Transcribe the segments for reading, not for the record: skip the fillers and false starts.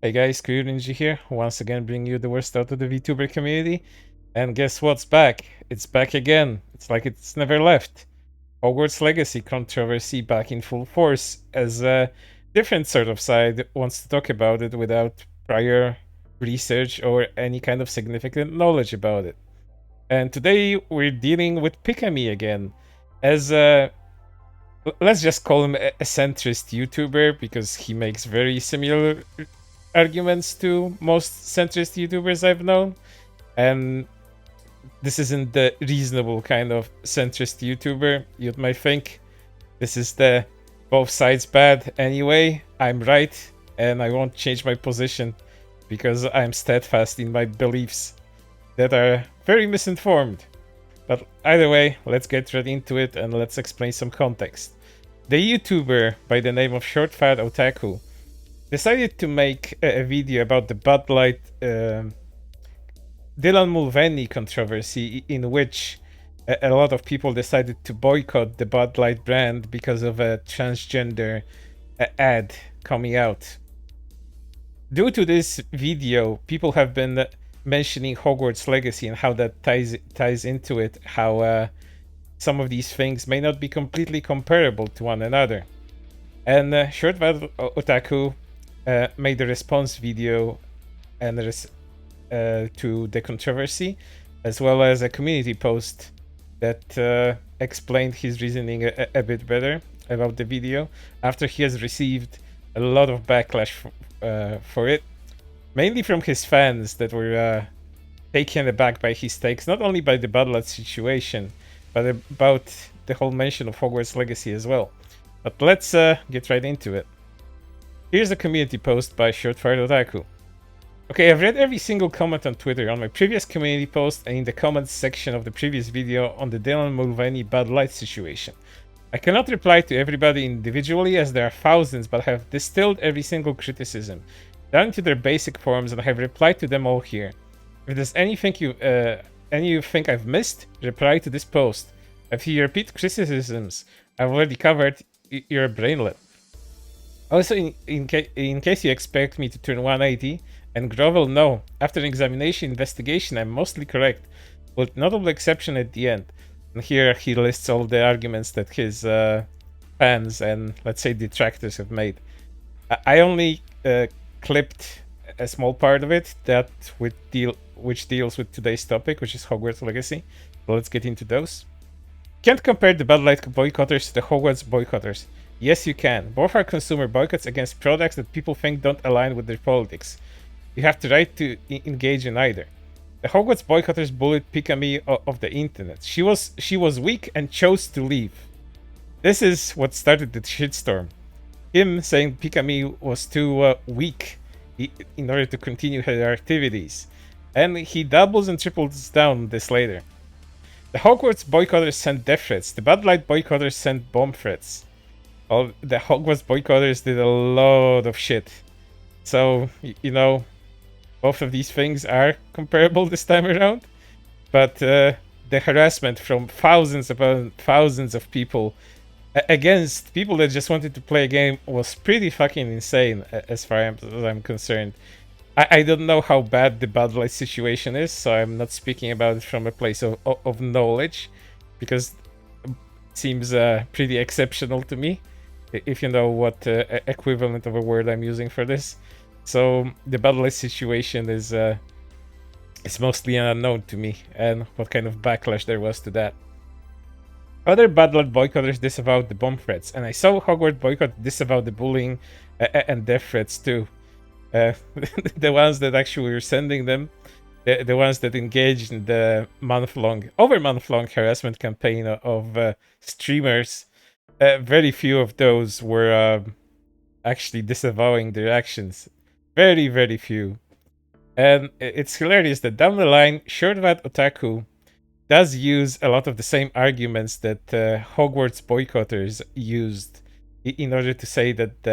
Hey guys, Rinji here, once again bringing you the worst out of the VTuber community. And guess what's back? It's back again. It's like it's never left. Hogwarts Legacy controversy back in full force, as a different sort of side wants to talk about it without prior research or any kind of significant knowledge about it. And today we're dealing with Pikami again, as let's just call him a centrist YouTuber because he makes very similar arguments to most centrist YouTubers I've known. And this isn't the reasonable kind of centrist YouTuber you might think. This is the both sides bad anyway. I'm right, and I won't change my position because I'm steadfast in my beliefs that are very misinformed. But either way, let's get right into it and let's explain some context. The YouTuber by the name of ShortFatOtaku decided to make a video about the Bud Light Dylan Mulvaney controversy, in which a lot of people decided to boycott the Bud Light brand because of a transgender ad coming out. Due to this video, people have been mentioning Hogwarts Legacy and how that ties into it, how some of these things may not be completely comparable to one another. And ShortFatOtaku made a response video and to the controversy, as well as a community post that explained his reasoning a bit better about the video, after he has received a lot of backlash for it, mainly from his fans that were taken aback by his takes, not only by the Bud Light situation, but about the whole mention of Hogwarts Legacy as well. But let's get right into it. Here's a community post by ShortFatOtaku. Okay, I've read every single comment on Twitter, on my previous community post, and in the comments section of the previous video on the Dylan Mulvaney Bud Light situation. I cannot reply to everybody individually, as there are thousands, but I have distilled every single criticism down to their basic forms, and I have replied to them all here. If there's anything you think I've missed, reply to this post. If you repeat criticisms I've already covered, you're a brainlet. Also, in case you expect me to turn 180 and grovel, no. After an examination investigation, I'm mostly correct, with notable exception at the end. And here he lists all the arguments that his fans and, let's say, detractors have made. I only clipped a small part of it that which deals with today's topic, which is Hogwarts Legacy. So let's get into those. Can't compare the Bud Light boycotters to the Hogwarts boycotters. Yes, you can. Both are consumer boycotts against products that people think don't align with their politics. You have the right to engage in either. The Hogwarts boycotters bullied Pikami of the internet. She was weak and chose to leave. This is what started the shitstorm. Him saying Pikami was too weak in order to continue her activities. And he doubles and triples down this later. The Hogwarts boycotters sent death threats. The Bud Light boycotters sent bomb threats. All the Hogwarts boycotters did a lot of shit. So, you know, both of these things are comparable this time around. But the harassment from thousands upon thousands of people against people that just wanted to play a game was pretty fucking insane, as far as I'm concerned. I don't know how bad the Bud Light situation is, so I'm not speaking about it from a place of knowledge, because it seems pretty exceptional to me, if you know what equivalent of a word I'm using for this. So the Bud Light situation is mostly an unknown to me, and what kind of backlash there was to that. Other Bud Light boycotters disavowed the bomb threats, and I saw Hogwarts boycott disavow the bullying and death threats too. The ones that actually were sending them, the ones that engaged in the over month-long harassment campaign of streamers, very few of those were actually disavowing their actions. Very, very few. And it's hilarious that down the line, ShortFatOtaku does use a lot of the same arguments that Hogwarts boycotters used in order to say that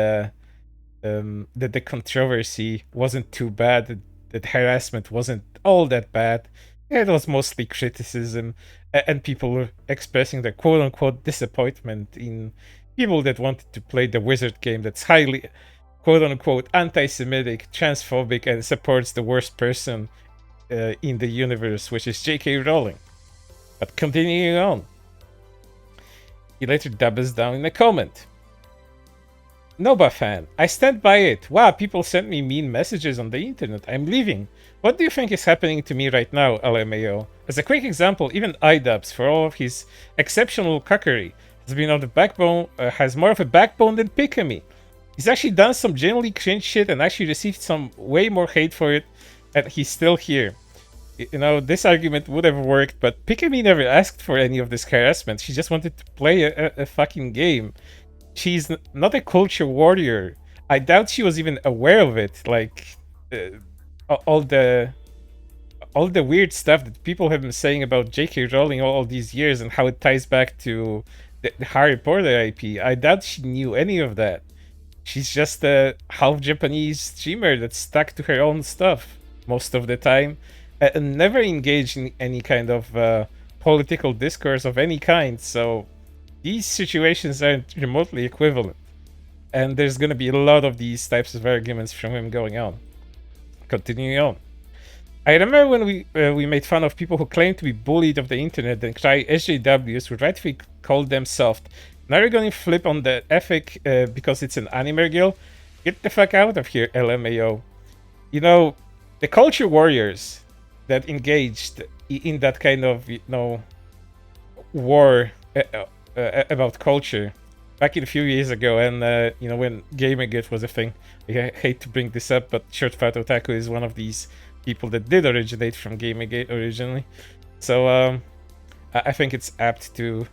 the controversy wasn't too bad, that harassment wasn't all that bad. It was mostly criticism, and people were expressing their quote-unquote disappointment in people that wanted to play the wizard game that's quote-unquote anti-Semitic, transphobic, and supports the worst person in the universe, which is J.K. Rowling. But continuing on, he later doubles down in a comment. Noba fan, I stand by it. Wow, people sent me mean messages on the internet. I'm leaving. What do you think is happening to me right now, LMAO? As a quick example, even iDubbbz, for all of his exceptional cuckery, has more of a backbone than Pikami. He's actually done some genuinely cringe shit and actually received some way more hate for it, and he's still here. You know, this argument would have worked, but Pikami never asked for any of this harassment. She just wanted to play a fucking game. She's not a culture warrior. I doubt she was even aware of it. Like, all the weird stuff that people have been saying about J.K. Rowling all these years and how it ties back to the Harry Potter IP. I doubt she knew any of that. She's just a half Japanese streamer that's stuck to her own stuff most of the time and never engaged in any kind of political discourse of any kind. So these situations aren't remotely equivalent. And there's going to be a lot of these types of arguments from him going on. Continuing on. I remember when we made fun of people who claim to be bullied of the internet and cry SJWs who rightfully called them soft. Now you're going to flip on the ethic because it's an anime girl? Get the fuck out of here, LMAO. You know, the culture warriors that engaged in that kind of, you know, war about culture back in a few years ago, and you know, when Gamergate was a thing. I hate to bring this up, but ShortFatOtaku is one of these people that did originate from Gamergate originally. So I think it's apt to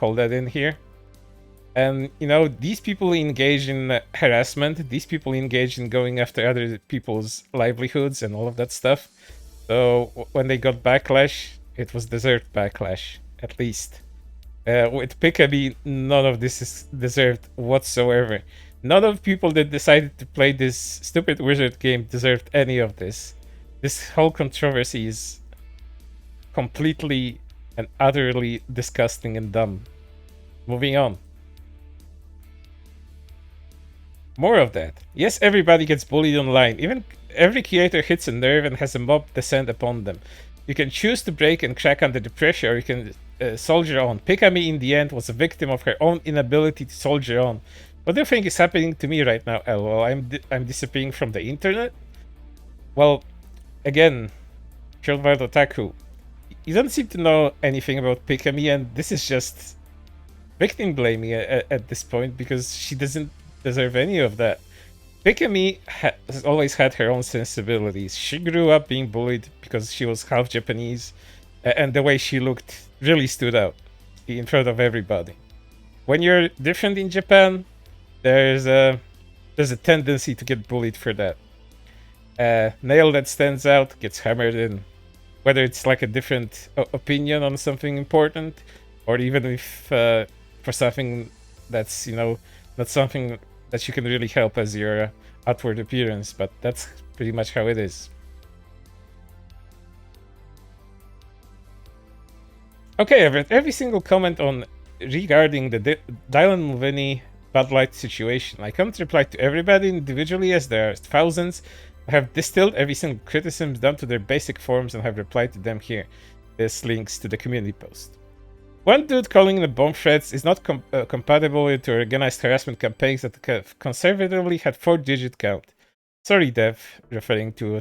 call that in here. And you know, these people engage in harassment, these people engage in going after other people's livelihoods and all of that stuff. So when they got backlash, it was deserved backlash, at least. With Pikami, none of this is deserved whatsoever. None of the people that decided to play this stupid wizard game deserved any of this. This whole controversy is completely and utterly disgusting and dumb. Moving on. More of that. Yes, everybody gets bullied online. Even every creator hits a nerve and has a mob descend upon them. You can choose to break and crack under the pressure, or you can soldier on. Pikami, in the end, was a victim of her own inability to soldier on. What do you think is happening to me right now, LOL? I'm disappearing from the internet? Well, again, ShortFatOtaku, you don't seem to know anything about Pikami, and this is just victim blaming at this point, because she doesn't deserve any of that. Pikami has always had her own sensibilities. She grew up being bullied because she was half Japanese, and the way she looked really stood out in front of everybody. When you're different in Japan, there's a tendency to get bullied for that. Nail that stands out gets hammered in, whether it's like a different opinion on something important, or even if for something that's, you know, not something that you can really help as your outward appearance, but that's pretty much how it is. Okay, I've read every single comment on regarding the Dylan Mulvaney Bud Light situation. I can't reply to everybody individually, as there are thousands. I have distilled every single criticism down to their basic forms and have replied to them here. This links to the community post. One dude calling the bomb threats is not compatible with organized harassment campaigns that conservatively had 4-digit count. Sorry, Dev, referring to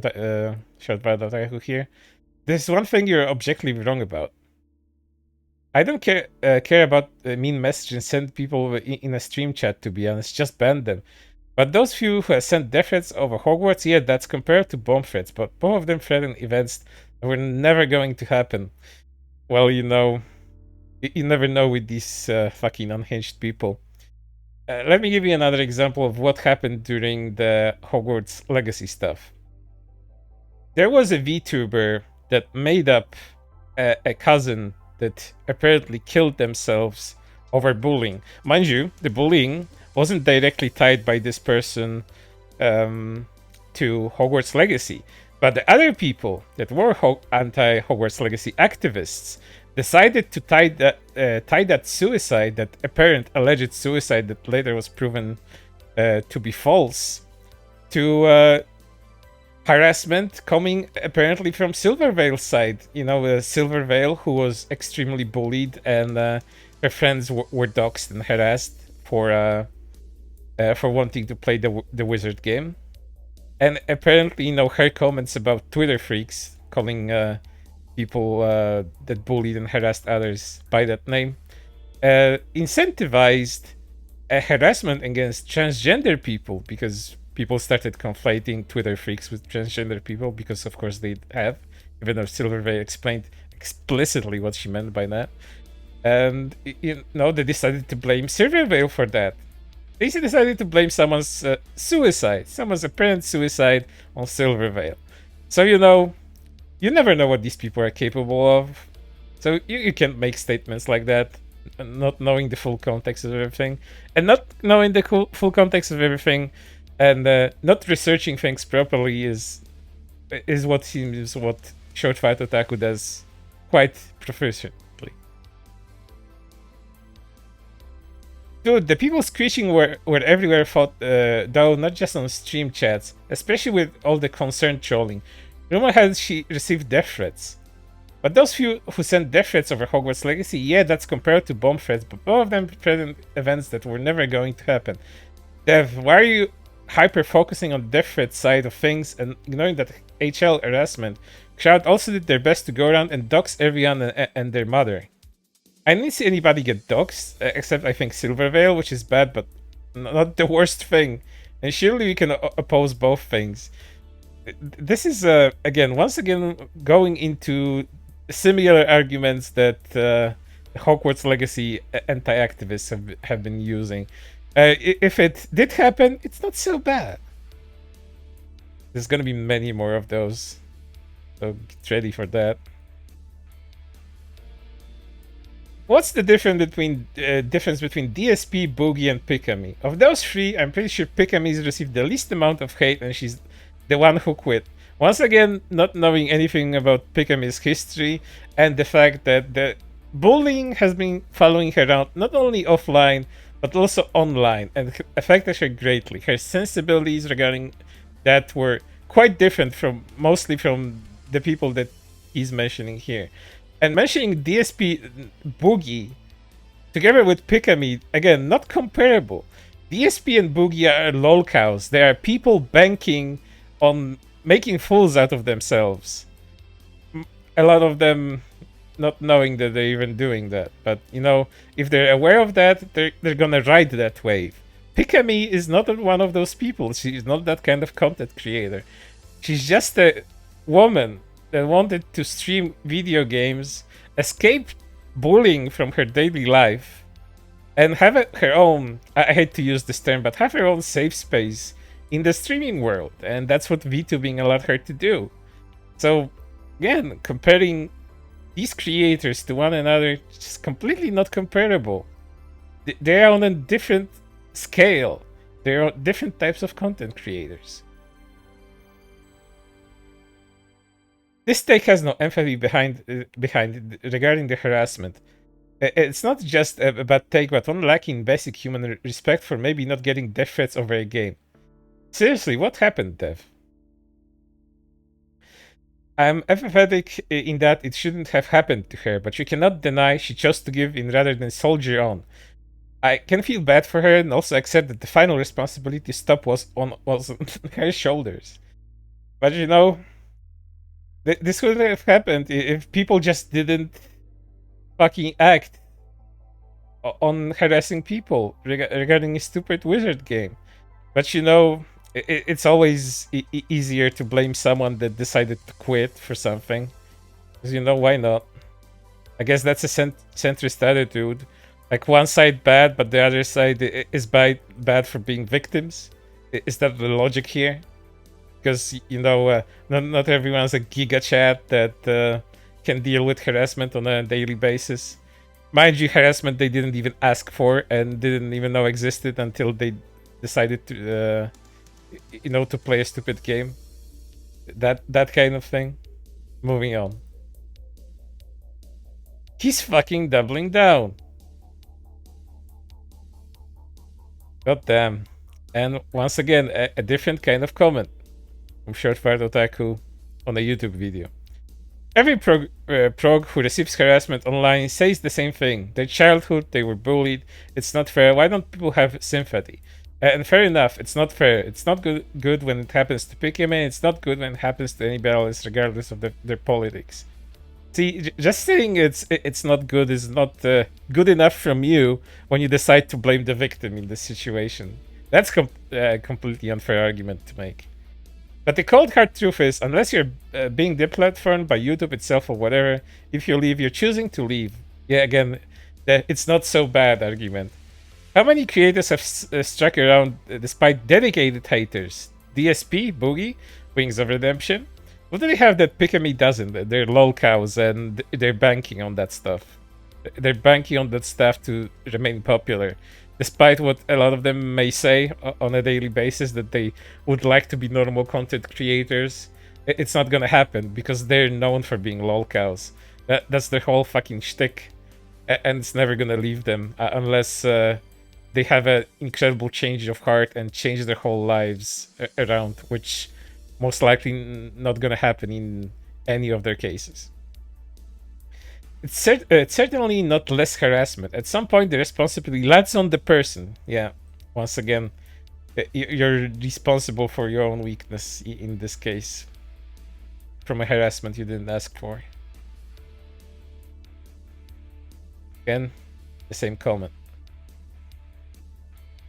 ShortFatOtaku here. There's one thing you're objectively wrong about. I don't care about mean messages sent people in a stream chat, to be honest, just ban them. But those few who have sent death threats over Hogwarts, yeah, that's compared to bomb threats, but both of them threaten events that were never going to happen. Well, you know, you never know with these fucking unhinged people. Let me give you another example of what happened during the Hogwarts Legacy stuff. There was a VTuber that made up a cousin that apparently killed themselves over bullying. Mind you, the bullying wasn't directly tied by this person to Hogwarts Legacy, but the other people that were anti-Hogwarts Legacy activists decided to tie that suicide, that apparent alleged suicide that later was proven to be false, to harassment coming apparently from Silvervale's side. You know, Silvervale, who was extremely bullied, and her friends were doxxed and harassed for wanting to play the wizard game. And apparently, you know, her comments about Twitter freaks, calling people that bullied and harassed others by that name, incentivized harassment against transgender people, because people started conflating Twitter freaks with transgender people, because of course they have, even though Silverway explained explicitly what she meant by that. And you know, they decided to blame Silverway for that. They decided to blame someone's suicide, someone's apparent suicide, on Silvervale. So, you know, you never know what these people are capable of. So you can't make statements like that, not knowing the full context of everything, and not knowing the full context of everything, and not researching things properly is what seems what ShortFatOtaku does quite proficiently. Dude, the people screeching were everywhere, though not just on stream chats, especially with all the concerned trolling. Rumor has she received death threats. But those few who sent death threats over Hogwarts Legacy, yeah, that's compared to bomb threats, but both of them threatened events that were never going to happen. Dev, why are you hyper-focusing on the death threat side of things and ignoring that HL harassment? Crowd also did their best to go around and dox everyone and their mother. I didn't see anybody get doxed, except I think Silvervale, which is bad, but not the worst thing. And surely we can oppose both things. This is, once again, going into similar arguments that Hogwarts Legacy anti-activists have been using. If it did happen, it's not so bad. There's gonna be many more of those, so get ready for that. What's the difference between DSP, Boogie, and Pikami? Of those three, I'm pretty sure Pikami's received the least amount of hate, and she's the one who quit. Once again, not knowing anything about Pikami's history, and the fact that the bullying has been following her around not only offline but also online, and affected her greatly. Her sensibilities regarding that were quite different from mostly from the people that he's mentioning here. And mentioning DSP Boogie together with Pikami, again, not comparable. DSP and Boogie are lolcows. They are people banking on making fools out of themselves. A lot of them not knowing that they're even doing that. But, you know, if they're aware of that, they're gonna ride that wave. Pikami is not one of those people. She's not that kind of content creator. She's just a woman that wanted to stream video games, escape bullying from her daily life, and have her own, I hate to use this term, but have her own safe space in the streaming world. And that's what VTubing allowed her to do. So, again, comparing these creators to one another, just completely not comparable. They are on a different scale. They are different types of content creators. This take has no empathy behind regarding the harassment. It's not just a bad take, but one lacking basic human respect for maybe not getting death threats over a game. Seriously, what happened, Dev? I'm empathetic in that it shouldn't have happened to her, but you cannot deny she chose to give in rather than soldier on. I can feel bad for her and also accept that the final responsibility to stop was on her shoulders. But you know, this would have happened if people just didn't fucking act on harassing people regarding a stupid wizard game. But you know, it's always easier to blame someone that decided to quit for something. Because you know, why not? I guess that's a centrist attitude. Like one side bad, but the other side is bad for being victims. Is that the logic here? Because, you know, not everyone's a giga chat that can deal with harassment on a daily basis. Mind you, harassment they didn't even ask for and didn't even know existed until they decided to, you know, to play a stupid game. That kind of thing. Moving on. He's fucking doubling down. God damn. And once again, a different kind of comment from ShortFatOtaku on a YouTube video. Every prog who receives harassment online says the same thing. Their childhood, they were bullied. It's not fair. Why don't people have sympathy? And fair enough, it's not fair. It's not good when it happens to Pikami. It's not good when it happens to anybody else, regardless of their politics. See, just saying it's not good is not good enough from you when you decide to blame the victim in this situation. That's completely unfair argument to make. But the cold hard truth is, unless you're being deplatformed by YouTube itself or whatever, if you leave, you're choosing to leave. Yeah, again, it's not so bad argument. How many creators have struck around despite dedicated haters? DSP, Boogie, Wings of Redemption? What do they have that Pikami doesn't? They're lol cows and they're banking on that stuff. They're banking on that stuff to remain popular. Despite what a lot of them may say on a daily basis that they would like to be normal content creators, it's not gonna happen because they're known for being lol cows. That's their whole fucking shtick, and it's never gonna leave them unless they have an incredible change of heart and change their whole lives around, which most likely not gonna happen in any of their cases. It's certainly not less harassment. At some point, the responsibility lands on the person. Yeah, once again, you're responsible for your own weakness in this case. From a harassment you didn't ask for. Again, the same comment.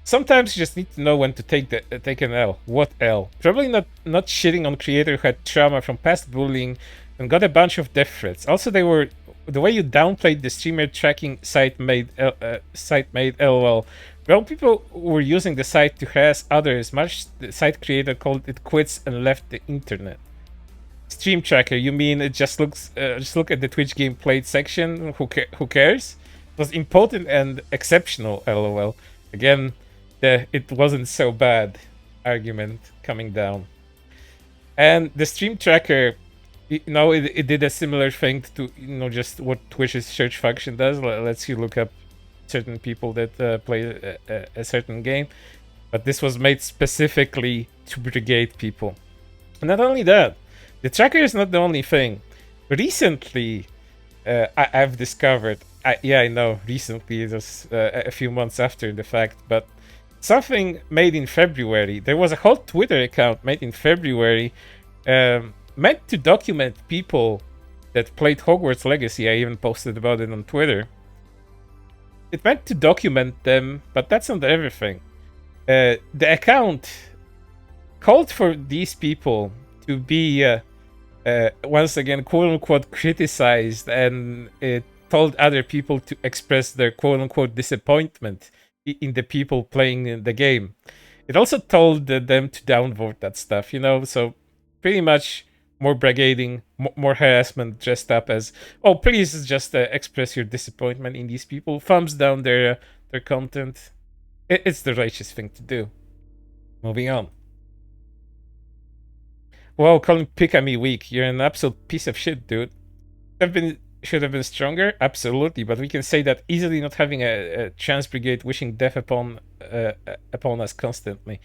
Sometimes you just need to know when to take an L. What L? Probably not shitting on creator who had trauma from past bullying and got a bunch of death threats. Also, the way you downplayed the streamer tracking site made LOL. Well, people were using the site to harass others. Much the site creator called it quits and left the internet. Stream tracker? You mean it just looks? Just look at the Twitch game played section. Who cares? It was important and exceptional. LOL. Again, it wasn't so bad argument coming down. And the stream tracker, it did a similar thing to just what Twitch's search function does. It lets you look up certain people that play a certain game, but this was made specifically to brigade people. And not only that, the tracker is not the only thing. Recently, I've discovered. I know. Recently, it was a few months after the fact, but something made in February. There was a whole Twitter account made in February, meant to document people that played Hogwarts Legacy. I even posted about it on Twitter. It meant to document them, but that's not everything. The account called for these people to be, once again, quote-unquote, criticized, and it told other people to express their quote-unquote disappointment in the people playing the game. It also told them to downvote that stuff, so pretty much more brigading, more harassment dressed up as, oh, please just express your disappointment in these people. Thumbs down their content. It's the righteous thing to do. Moving on. Wow, calling Pikami weak. You're an absolute piece of shit, dude. Should have been stronger? Absolutely, but we can say that easily not having a trans brigade wishing death upon us constantly.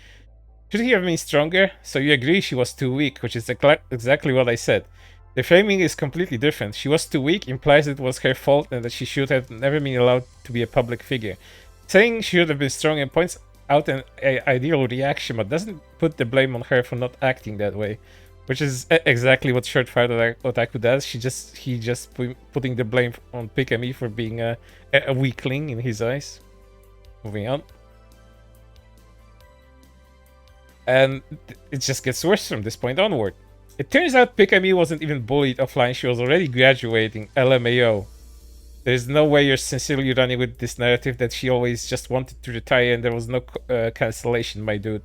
Should he have been stronger? So you agree she was too weak, which is exactly what I said. The framing is completely different. She was too weak implies it was her fault and that she should have never been allowed to be a public figure. Saying she should have been stronger points out an ideal reaction, but doesn't put the blame on her for not acting that way. Which is exactly what ShortFatOtaku does. He just putting the blame on Pikami for being a weakling in his eyes. Moving on. And it just gets worse from this point onward. It turns out Pikami wasn't even bullied offline. She was already graduating. LMAO. There's no way you're sincerely running with this narrative that she always just wanted to retire and there was no cancellation, my dude.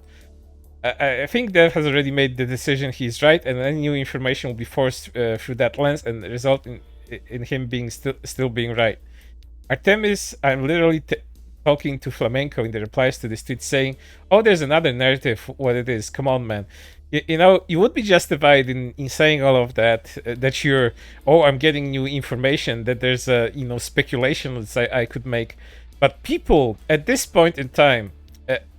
I think Dev has already made the decision. He's right, and any new information will be forced through that lens and result in him being still being right. Artemis, I'm literally talking to Flamenco in the replies to this tweet saying, oh, there's another narrative, what it is. Come on, man. You would be justified in saying all of that, that you're, oh, I'm getting new information, that there's speculation I could make. But people, at this point in time,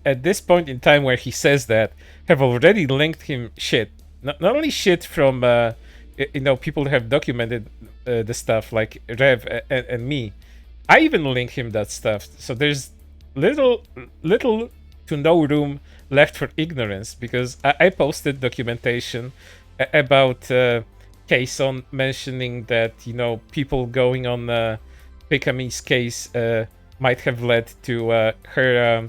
at this point in time where he says that, have already linked him shit. Not only shit from people that have documented the stuff like Rev and me. I even link him that stuff. So there's little to no room left for ignorance, because I posted documentation about Kayson mentioning that people going on Pikame's case might have led to her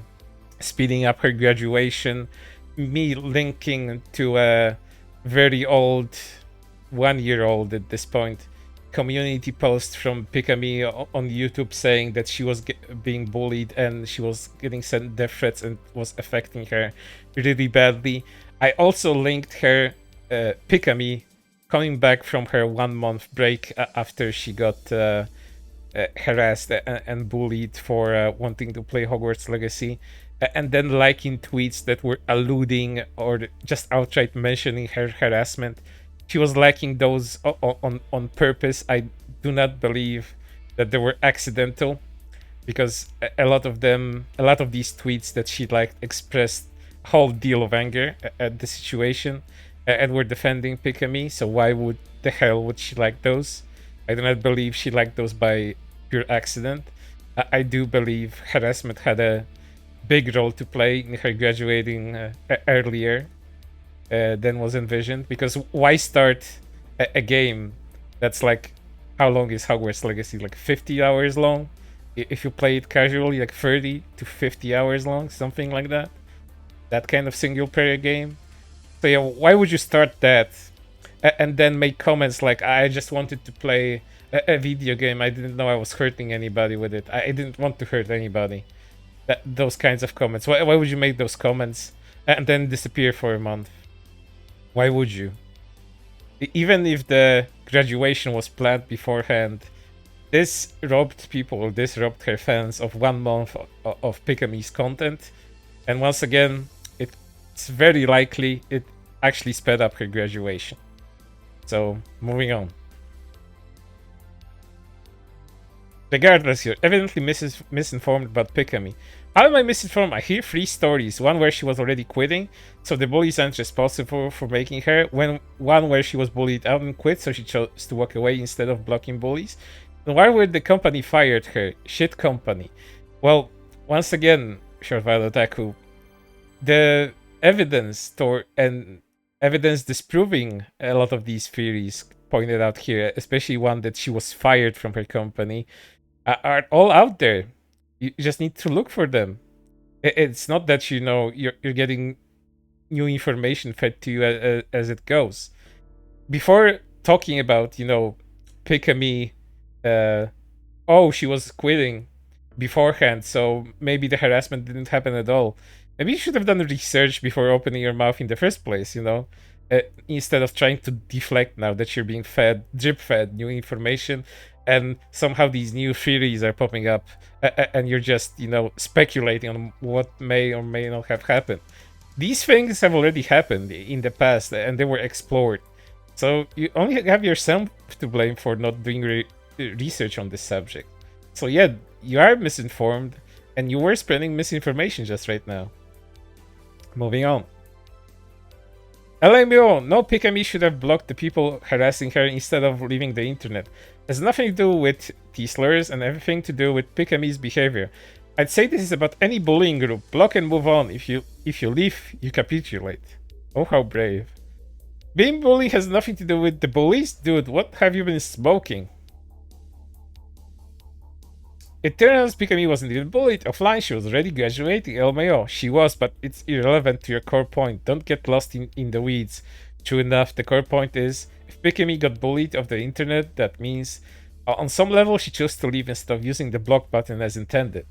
speeding up her graduation. Me linking to a very old, 1-year-old at this point, community post from Pikami on YouTube saying that she was being bullied and she was getting sent death threats and was affecting her really badly. I also linked her Pikami coming back from her 1-month break after she got harassed and bullied for wanting to play Hogwarts Legacy, and then liking tweets that were alluding or just outright mentioning her harassment. She was liking those on purpose. I do not believe that they were accidental, because a lot of these tweets that she liked expressed a whole deal of anger at the situation and were defending Pikami. So why would the hell would she like those? I do not believe she liked those by pure accident. I do believe harassment had a big role to play in her graduating earlier than was envisioned, because why start a game that's like, how long is Hogwarts Legacy? Like 50 hours long? If you play it casually, like 30 to 50 hours long, something like that. That kind of single player game. So yeah, why would you start that and then make comments like, I just wanted to play a video game. I didn't know I was hurting anybody with it. I didn't want to hurt anybody. Those kinds of comments. Why would you make those comments and then disappear for a month? Why would you? Even if the graduation was planned beforehand, this robbed her fans of 1 month of Pikame's content. And once again, it's very likely it actually sped up her graduation. So, moving on. Regardless, you're evidently misinformed about Pikami. How am I misinformed? I hear 3 stories. One where she was already quitting, so the bullies aren't responsible for making her. One where she was bullied out and quit, so she chose to walk away instead of blocking bullies. And why would the company fired her? Shit company. Well, once again, ShortFatOtaku, the evidence disproving a lot of these theories pointed out here, especially one that she was fired from her company, are all out there. You just need to look for them. It's not that you're getting new information fed to you as it goes. Before talking about Pikami, she was quitting beforehand, so maybe the harassment didn't happen at all. Maybe you should have done research before opening your mouth in the first place, instead of trying to deflect now that you're being drip fed new information, and somehow these new theories are popping up, and you're just, speculating on what may or may not have happened. These things have already happened in the past, and they were explored. So you only have yourself to blame for not doing research on this subject. So yeah, you are misinformed, and you were spreading misinformation just right now. Moving on. LMO, no, Pikami should have blocked the people harassing her instead of leaving the internet. It has nothing to do with T-slurs and everything to do with Pikami's behavior. I'd say this is about any bullying group. Block and move on. If you leave, you capitulate. Oh, how brave. Being bullied has nothing to do with the bullies? Dude, what have you been smoking? It turns out Pikami wasn't even bullied. Offline, she was already graduating. LMAO, she was, but it's irrelevant to your core point. Don't get lost in the weeds. True enough, the core point is, if Pikami got bullied off the internet, that means on some level she chose to leave instead of using the block button as intended.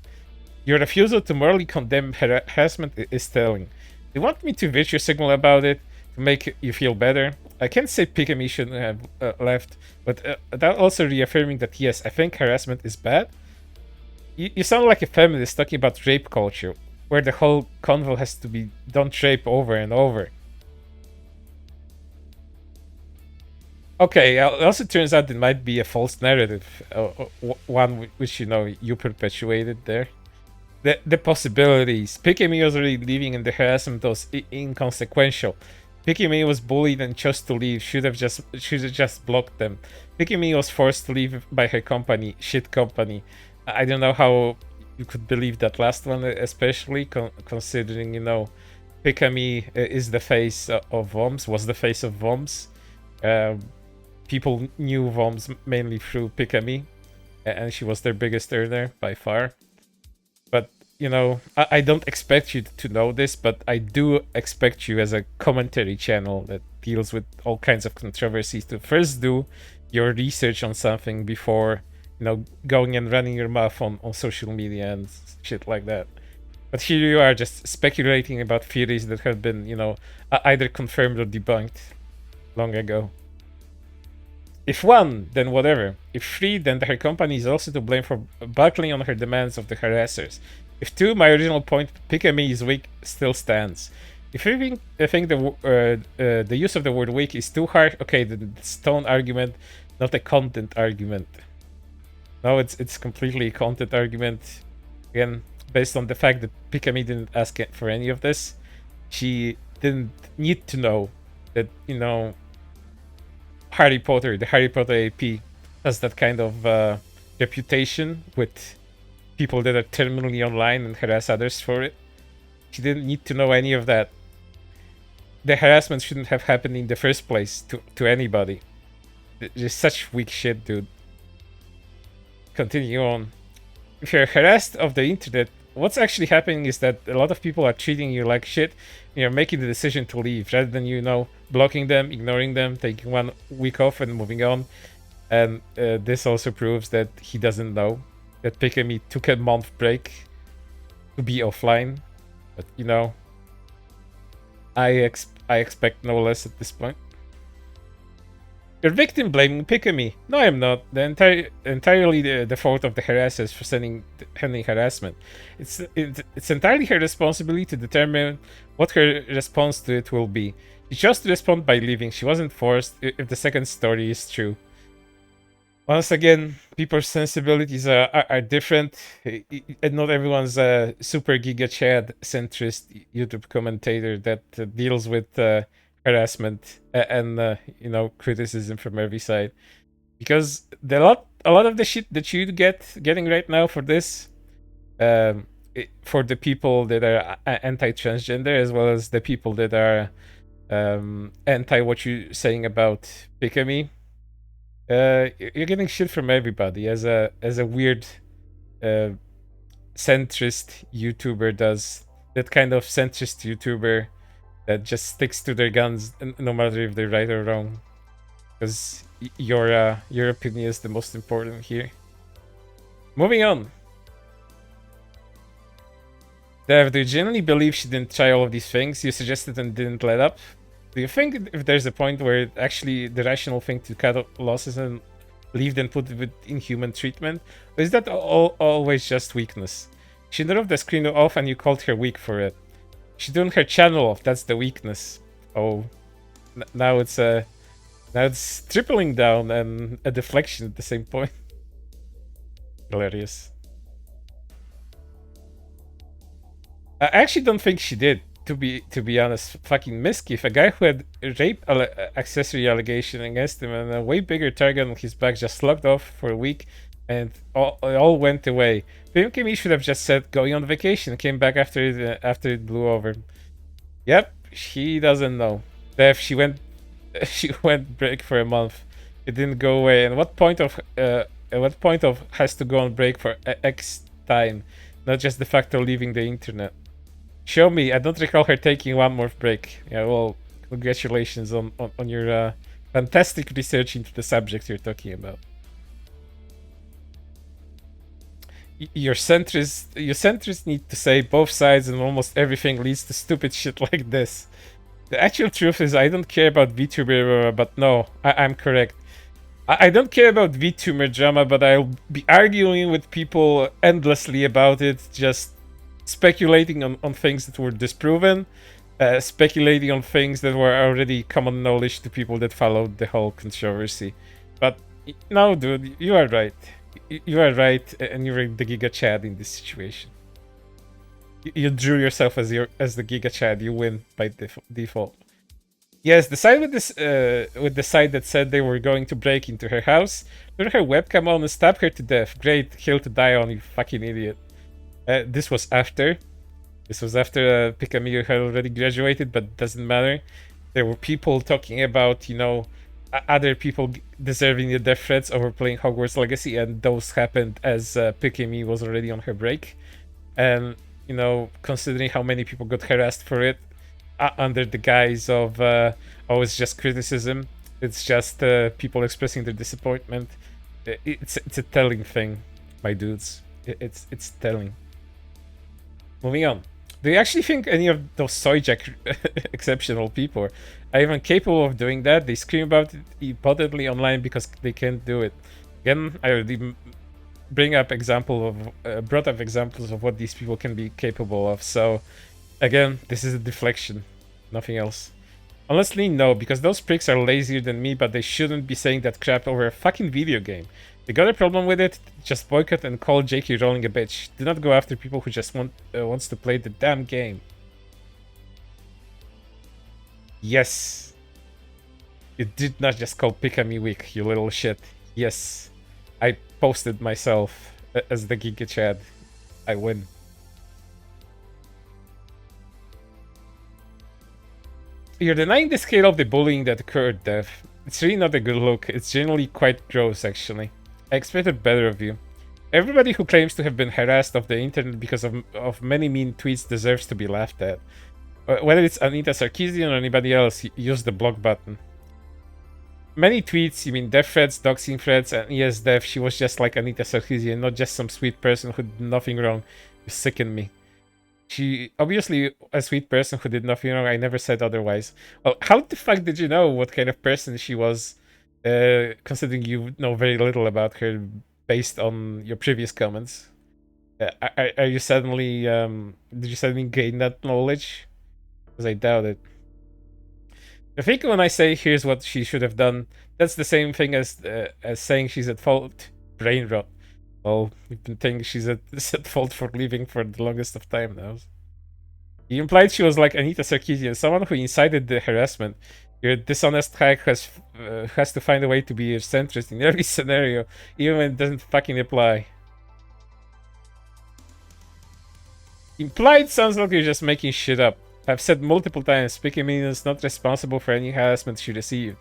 Your refusal to morally condemn harassment is telling. Do you want me to virtue signal about it to make you feel better? I can't say Pikami shouldn't have left, but that also reaffirming that yes, I think harassment is bad. You sound like a feminist talking about rape culture, where the whole convo has to be don't rape over and over. Okay, it also turns out it might be a false narrative, one which you perpetuated there. the possibilities. Pikami was already leaving and the harassment was inconsequential. Pikami was bullied and chose to leave. Should have just blocked them. Pikami was forced to leave by her company, shit company. I don't know how you could believe that last one, especially considering, you know, Pikami is the face of VOMs, was the face of VOMs. People knew VOMs mainly through Pikami, and she was their biggest earner by far. But, you know, I don't expect you to know this, but I do expect you as a commentary channel that deals with all kinds of controversies to first do your research on something before, you know, going and running your mouth on social media and shit like that. But here you are just speculating about theories that have been, you know, either confirmed or debunked long ago. If one, then whatever. If three, then her company is also to blame for buckling on her demands of the harassers. If two, my original point, Pikami is weak, still stands. If you think the use of the word weak is too harsh, okay, then it's tone argument, not a content argument. No, it's completely a content argument. Again, based on the fact that Pikami didn't ask for any of this. She didn't need to know that, you know, Harry Potter, the Harry Potter AP, has that kind of reputation with people that are terminally online and harass others for it. She didn't need to know any of that. The harassment shouldn't have happened in the first place to anybody. Just such weak shit, dude. Continue on. If you're harassed of the internet, what's actually happening is that a lot of people are treating you like shit, and you're making the decision to leave rather than, you know, blocking them, ignoring them, taking 1 week off and moving on. And this also proves that he doesn't know that Pikami took a month break to be offline. But, you know, I expect no less at this point. You're victim blaming Pikami. No, I'm not. Entirely the fault of the harassers for sending harassment. It's entirely her responsibility to determine what her response to it will be. She chose to respond by leaving. She wasn't forced. If the second story is true. Once again, people's sensibilities are different. And not everyone's a super giga chad centrist YouTube commentator that deals with harassment and you know, criticism from every side, because a lot of the shit that you getting right now for this, for the people that are anti-transgender as well as the people that are anti what you're saying about Pikami, you're getting shit from everybody as a weird centrist YouTuber does. That kind of centrist YouTuber that just sticks to their guns no matter if they're right or wrong, because your opinion is the most important here. Moving on. Dev, do you genuinely believe she didn't try all of these things you suggested and didn't let up? Do you think if there's a point where actually the rational thing to cut losses and leave than put it with inhuman treatment? Or is that always just weakness? She turned off the screen off and you called her weak for it. She turned her channel off, that's the weakness. Oh, now it's tripling down and a deflection at the same point. Hilarious. I actually don't think she did, to be honest. Fucking Miskiff, a guy who had rape accessory allegation against him and a way bigger target on his back, just slugged off for a week and it all went away. Pikami should have just said going on vacation, came back after it blew over. Yep, she doesn't know. Dev, she went break for a month. It didn't go away. And what point of has to go on break for X time, not just the fact of leaving the internet. Show me. I don't recall her taking one more break. Yeah, well, congratulations on your fantastic research into the subject you're talking about. Your centrists need to say both sides, and almost everything leads to stupid shit like this. The actual truth is I don't care about VTuber, but no, I'm correct. I don't care about VTuber drama, but I'll be arguing with people endlessly about it, just speculating on things that were disproven, speculating on things that were already common knowledge to people that followed the whole controversy. But no, dude, you are right. You are right, and you're the Giga Chad in this situation. You drew yourself as the Giga Chad. You win by default. Yes, the side with the side that said they were going to break into her house, turn her webcam on and stab her to death. Great hill to die on, you fucking idiot. This was after. Pikami had already graduated, but doesn't matter. There were people talking about, other people deserving the death threats over playing Hogwarts Legacy, and those happened as Pikami was already on her break. And, considering how many people got harassed for it, under the guise of, it's just criticism, it's just people expressing their disappointment. It's a telling thing, my dudes. It's telling. Moving on. Do you actually think any of those soyjack exceptional people are even capable of doing that? They scream about it impotently online because they can't do it. Again, I already brought up examples of what these people can be capable of. So, again, this is a deflection, nothing else. Honestly, no, because those pricks are lazier than me, but they shouldn't be saying that crap over a fucking video game. They got a problem with it, just boycott and call J.K. Rowling a bitch. Do not go after people who just wants to play the damn game. Yes. You did not just call Pikami weak, you little shit. Yes. I posted myself as the Giga Chad. I win. You're denying the scale of the bullying that occurred, Dev. It's really not a good look. It's generally quite gross, actually. I expected better of you. Everybody who claims to have been harassed off the internet because of many mean tweets deserves to be laughed at. Whether it's Anita Sarkeesian or anybody else, use the block button. Many tweets, you mean death threats, doxing threats, and yes, Dev, she was just like Anita Sarkeesian, not just some sweet person who did nothing wrong. You sicken me. She obviously a sweet person who did nothing wrong. I never said otherwise. Well, how the fuck did you know what kind of person she was, considering you know very little about her based on your previous comments? Are you suddenly, did you suddenly gain that knowledge? Because I doubt it. I think when I say here's what she should have done, that's the same thing as saying she's at fault. Brain rot. Well, you've been thinking she's at fault for leaving for the longest of time now. He implied she was like Anita Sarkeesian, someone who incited the harassment. Your dishonest hack has to find a way to be a centrist in every scenario, even when it doesn't fucking apply. Implied sounds like you're just making shit up. I've said multiple times, Pikami is not responsible for any harassment she received.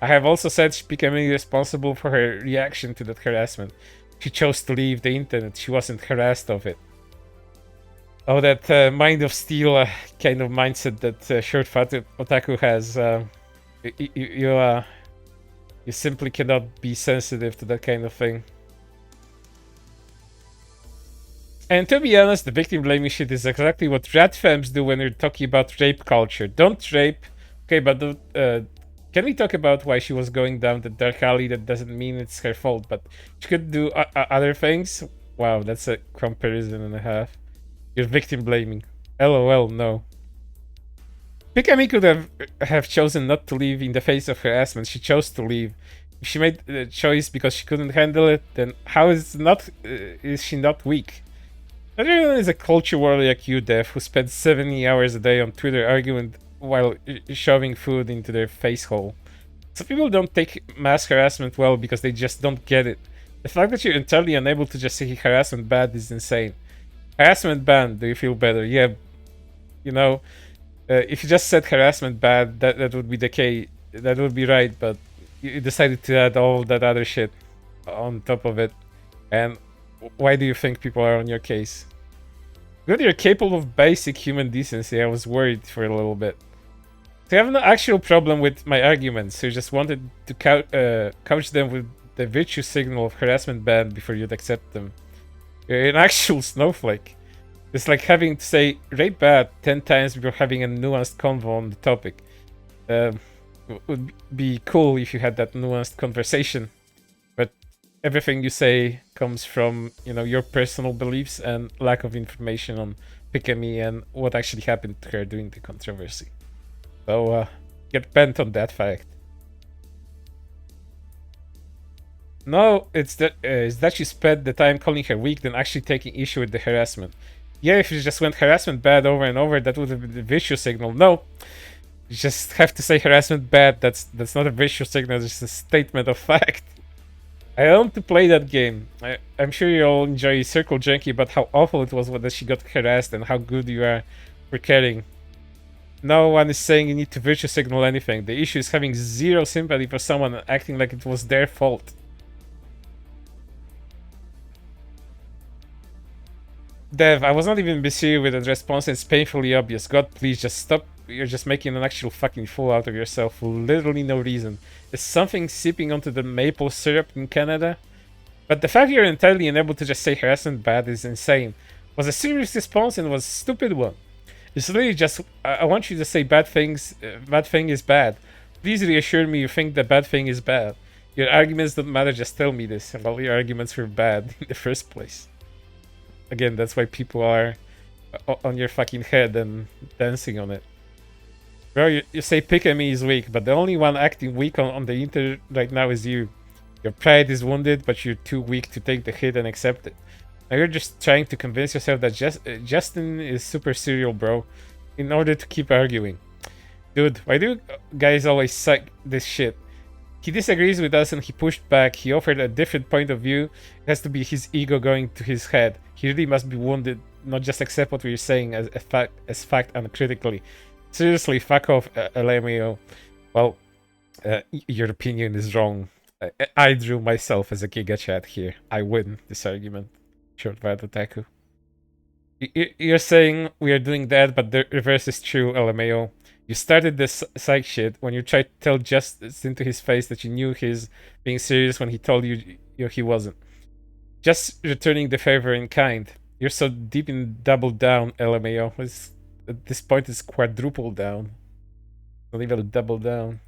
I have also said Pikami is responsible for her reaction to that harassment. She chose to leave the internet, she wasn't harassed of it. Oh, that mind of steel kind of mindset that ShortFatOtaku has. You simply cannot be sensitive to that kind of thing. And to be honest, the victim blaming shit is exactly what rat femmes do when we're talking about rape culture. Don't rape. Okay, but can we talk about why she was going down the dark alley? That doesn't mean it's her fault, but she could do other things. Wow, that's a comparison and a half. You're victim blaming. LOL, no. Pikami could have chosen not to leave in the face of harassment. She chose to leave. If she made the choice because she couldn't handle it, then how is she not weak? Everyone is a culture warrior like you, Dev, who spends 70 hours a day on Twitter arguing while shoving food into their face hole. Some people don't take mass harassment well because they just don't get it. The fact that you're entirely unable to just say harassment bad is insane. Harassment banned, do you feel better? Yeah, if you just said harassment bad, that would be the case. That would be right, but you decided to add all that other shit on top of it. And why do you think people are on your case? Good, you're capable of basic human decency. I was worried for a little bit. So you have no actual problem with my arguments. You just wanted to couch them with the virtue signal of harassment ban before you'd accept them. You're an actual snowflake. It's like having to say rape bad 10 times before having a nuanced convo on the topic. Would be cool if you had that nuanced conversation. But everything you say comes from, your personal beliefs and lack of information on Pikami and what actually happened to her during the controversy. So, get bent on that fact. No, it's that she spent the time calling her weak than actually taking issue with the harassment. Yeah, if you just went harassment bad over and over, that would have been the vicious signal. No, you just have to say harassment bad. That's not a vicious signal. It's just a statement of fact. I want to play that game. I'm sure you all enjoy Circle Junkie about how awful it was that she got harassed and how good you are for caring. No one is saying you need to virtue signal anything. The issue is having zero sympathy for someone and acting like it was their fault. Dev, I was not even busy with that response. It's painfully obvious. God, please just stop. You're just making an actual fucking fool out of yourself for literally no reason. Is something seeping onto the maple syrup in Canada? But the fact you're entirely unable to just say harassment bad is insane. Was a serious response and was a stupid one. It's literally just, I want you to say bad things, bad thing is bad. Please reassure me you think the bad thing is bad. Your arguments don't matter, just tell me this. And all your arguments were bad in the first place. Again, that's why people are on your fucking head and dancing on it. Bro, you say Pikami is weak, but the only one acting weak on the internet right now is you. Your pride is wounded, but you're too weak to take the hit and accept it. Now you're just trying to convince yourself that Justin is super serial, bro, in order to keep arguing. Dude, why do guys always suck this shit? He disagrees with us and he pushed back. He offered a different point of view. It has to be his ego going to his head. He really must be wounded, not just accept what we're saying as fact uncritically. Seriously, fuck off, LMAO. Well, your opinion is wrong. I drew myself as a Giga Chat here. I win this argument. ShortFatOtaku. You're saying we are doing that, but the reverse is true, LMAO. You started this psych shit when you tried to tell Justin to his face that you knew he's being serious when he told you he wasn't. Just returning the favor in kind. You're so deep in double down, LMAO. At this point, it's quadruple down. Not even double down.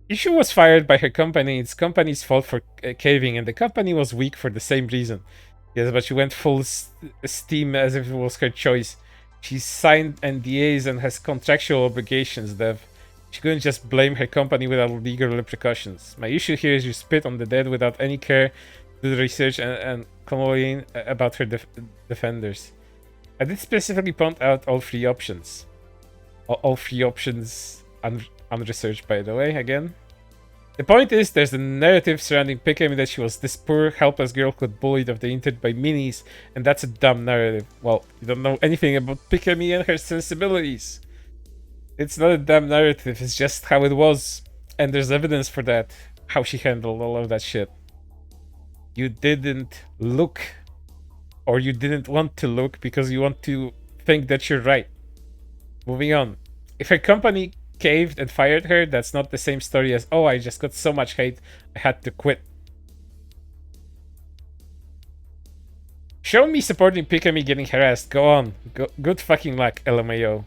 Issue was fired by her company. It's company's fault for caving, and the company was weak for the same reason. Yes, but she went full steam as if it was her choice. She signed NDAs and has contractual obligations, Dev. She couldn't just blame her company without legal repercussions. My issue here is you spit on the dead without any care, do the research, and complain about her defenders. I did specifically point out all three options. All three options unresearched, by the way, again. The point is, there's a narrative surrounding Pikami that she was this poor, helpless girl who got bullied off the internet by minis, and that's a dumb narrative. Well, you don't know anything about Pikami and her sensibilities. It's not a dumb narrative, it's just how it was. And there's evidence for that, how she handled all of that shit. You didn't look, or you didn't want to look because you want to think that you're right. Moving on. If her company caved and fired her, that's not the same story as, oh, I just got so much hate, I had to quit. Show me supporting Pikami getting harassed. Go on. Good fucking luck, LMAO.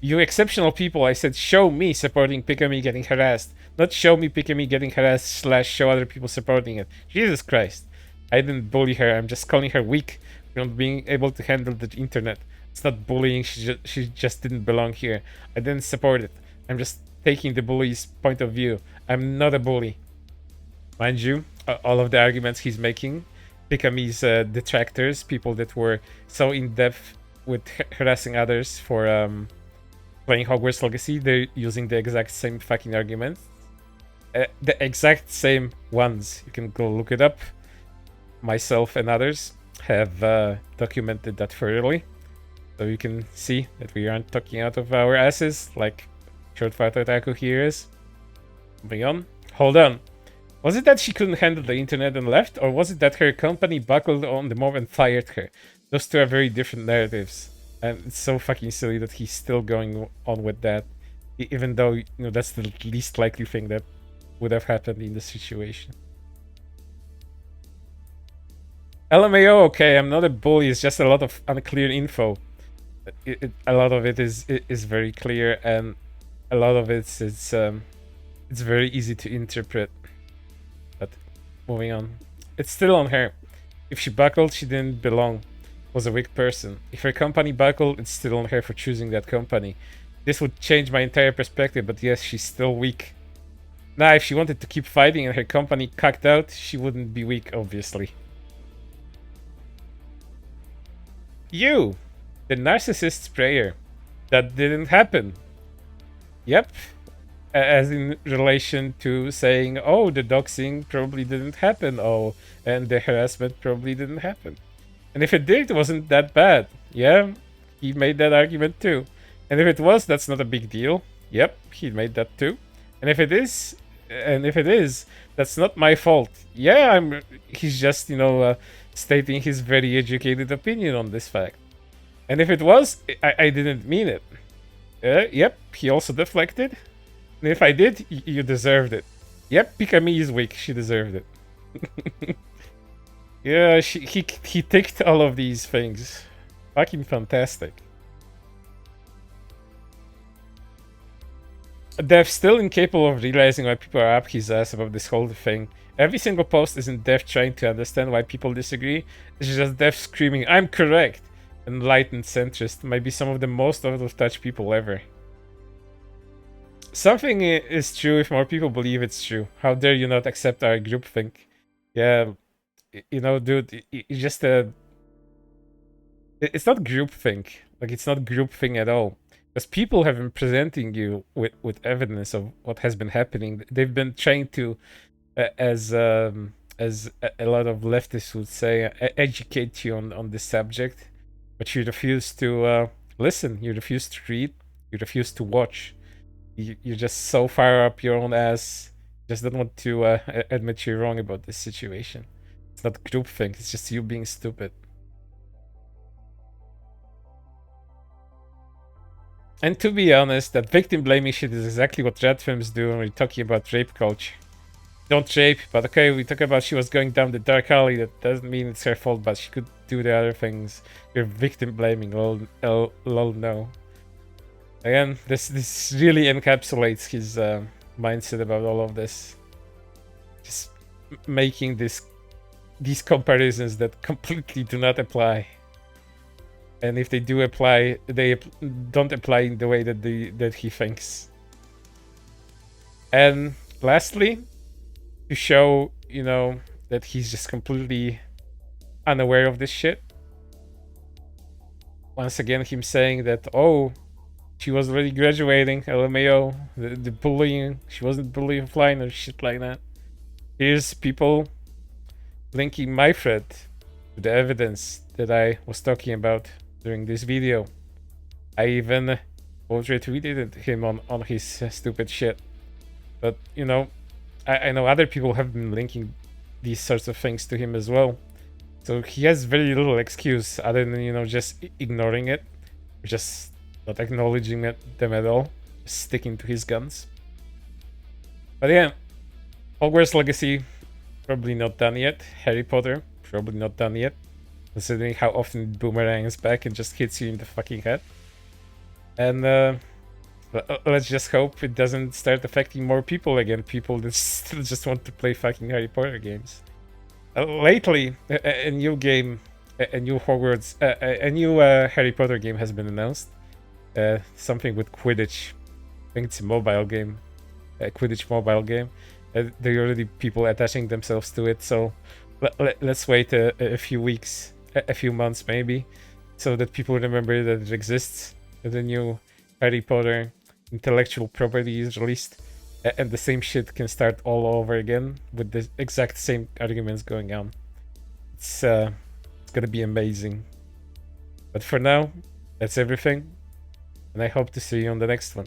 You exceptional people, I said show me supporting Pikami getting harassed. Not show me Pikami getting harassed / show other people supporting it. Jesus Christ. I didn't bully her, I'm just calling her weak for not being able to handle the internet. It's not bullying, she just didn't belong here. I didn't support it. I'm just taking the bully's point of view. I'm not a bully. Mind you, all of the arguments he's making, Pikami's detractors, people that were so in-depth with harassing others for playing Hogwarts Legacy, they're using the exact same fucking arguments. The exact same ones. You can go look it up. Myself and others have documented that thoroughly. So you can see that we aren't talking out of our asses like ShortFatOtaku here is. Moving on. Hold on. Was it that she couldn't handle the internet and left? Or was it that her company buckled on the mob and fired her? Those two are very different narratives. And it's so fucking silly that he's still going on with that. Even though, you know, that's the least likely thing that would have happened in the situation. LMAO, okay, I'm not a bully, it's just a lot of unclear info. A lot of it is very clear, and a lot of it's very easy to interpret. But moving on, it's still on her. If she buckled, she didn't belong. Was a weak person. If her company buckled, it's still on her for choosing that company. This would change my entire perspective, but yes, she's still weak. Now, if she wanted to keep fighting and her company cucked out, she wouldn't be weak, obviously. You, the narcissist sprayer. That didn't happen. Yep. As in relation to saying, oh, the doxing probably didn't happen. Oh, and the harassment probably didn't happen. And if it did, it wasn't that bad. Yeah, he made that argument too. And if it was, that's not a big deal. Yep, he made that too. And if it is, that's not my fault. Yeah, he's just, stating his very educated opinion on this fact. And if it was, I didn't mean it. Yep, he also deflected. And if I did, you deserved it. Yep, Pikami is weak. She deserved it. Yeah, he ticked all of these things. Fucking fantastic. Dev still incapable of realizing why people are up his ass about this whole thing. Every single post isn't Dev trying to understand why people disagree. It's just Dev screaming, "I'm correct!" Enlightened centrist might be some of the most out of touch people ever. Something is true if more people believe it's true. How dare you not accept our groupthink? Yeah, dude, it's just it's not groupthink. Like, it's not groupthink at all. Because people have been presenting you with evidence of what has been happening. They've been trying to, as a lot of leftists would say, educate you on this subject. But you refuse to listen. You refuse to read. You refuse to watch. You're just so far up your own ass. You just don't want to admit you're wrong about this situation. It's not groupthink. It's just you being stupid. And to be honest, that victim blaming shit is exactly what red films do when we're talking about rape culture. Don't rape, but okay, we talk about she was going down the dark alley. That doesn't mean it's her fault, but she could do the other things. You're victim blaming. Lol, no. Again, this really encapsulates his mindset about all of this. Just making these comparisons that completely do not apply. And if they do apply, they don't apply in the way that he thinks. And lastly, to show, that he's just completely unaware of this shit. Once again, him saying that, oh, she was already graduating, LMAO, the bullying, she wasn't bullying offline or shit like that. Here's people linking my thread to the evidence that I was talking about during this video. I even retweeted him on his stupid shit. But, I know other people have been linking these sorts of things to him as well. So he has very little excuse other than, just ignoring it. Just not acknowledging them at all. Just sticking to his guns. But yeah, Hogwarts Legacy, probably not done yet. Harry Potter, probably not done yet. Considering how often it boomerangs back and just hits you in the fucking head. And let's just hope it doesn't start affecting more people again. People that still just want to play fucking Harry Potter games. Lately, a new game, a new Hogwarts, a new Harry Potter game has been announced. Something with Quidditch. I think it's a mobile game. A Quidditch mobile game. There are already people attaching themselves to it, so let's wait a few weeks, a few months maybe, so that people remember that it exists. That the new Harry Potter intellectual property is released, and the same shit can start all over again with the exact same arguments going on. It's gonna be amazing. But for now, that's everything, and I hope to see you on the next one.